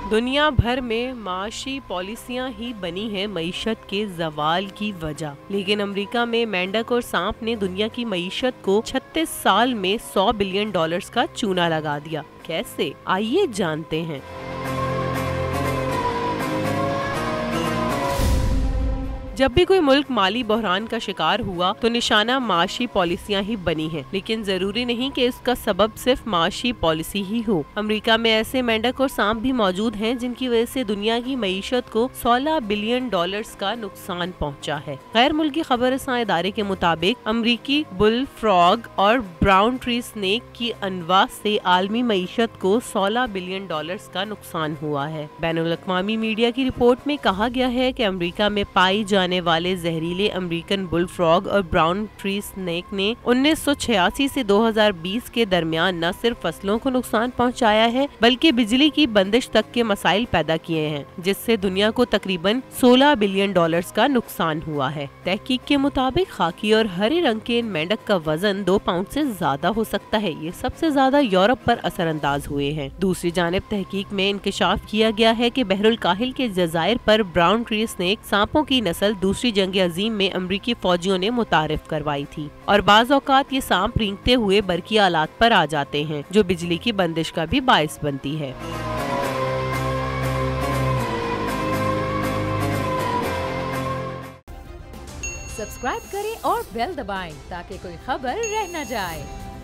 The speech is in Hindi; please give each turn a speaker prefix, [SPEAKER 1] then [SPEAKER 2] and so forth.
[SPEAKER 1] दुनिया भर में माशी पॉलिसियां ही बनी हैं मईशत के जवाल की वजह, लेकिन अमेरिका में मेंढक और सांप ने दुनिया की मईशत को 36 साल में $100 बिलियन का चूना लगा दिया। कैसे, आइए जानते हैं। जब भी कोई मुल्क माली बहरान का शिकार हुआ तो निशाना माशी पॉलिसियां ही बनी हैं, लेकिन जरूरी नहीं कि इसका सबब सिर्फ माशी पॉलिसी ही हो। अमेरिका में ऐसे मेंढक और सांप भी मौजूद हैं जिनकी वजह से दुनिया की मईशत को $16 बिलियन का नुकसान पहुंचा है। गैर मुल्की खबरसां इदारे के मुताबिक अमेरिकी बुल फ्रॉग और ब्राउन ट्री स्नेक की अनवा से आलमी मईशत को $16 बिलियन का नुकसान हुआ है। बैनुल-अक़वामी मीडिया की रिपोर्ट में कहा गया है कि अमेरिका में पाई जाने वाले जहरीले अमेरिकन बुल फ्रॉग और ब्राउन ट्री स्नेक ने 1986 से 2020 के दरमियान न सिर्फ फसलों को नुकसान पहुंचाया है बल्कि बिजली की बंदिश तक के मसाइल पैदा किए हैं, जिससे दुनिया को तकरीबन $16 बिलियन का नुकसान हुआ है। तहकीक के मुताबिक खाकी और हरे रंग के इन मेंढक का वजन 2 पाउंड से ज्यादा हो सकता है। ये सबसे ज्यादा यूरोप पर असरअंदाज हुए हैं। दूसरी जानिब तहकीक में इंकशाफ किया गया है कि बहरुल काहिल के जजायर पर ब्राउन ट्री स्नेक सांपों की नस्ल दूसरी जंग अजीम में अमरीकी फौजियों ने मुतारिफ करवाई थी और बाज़ औक़ात ये सांप रेंगते हुए बरकी आलात पर आ जाते हैं, जो बिजली की बंदिश का भी बाइस बनती है।
[SPEAKER 2] सब्सक्राइब करें और बेल दबाएं ताकि कोई खबर रह न जाए।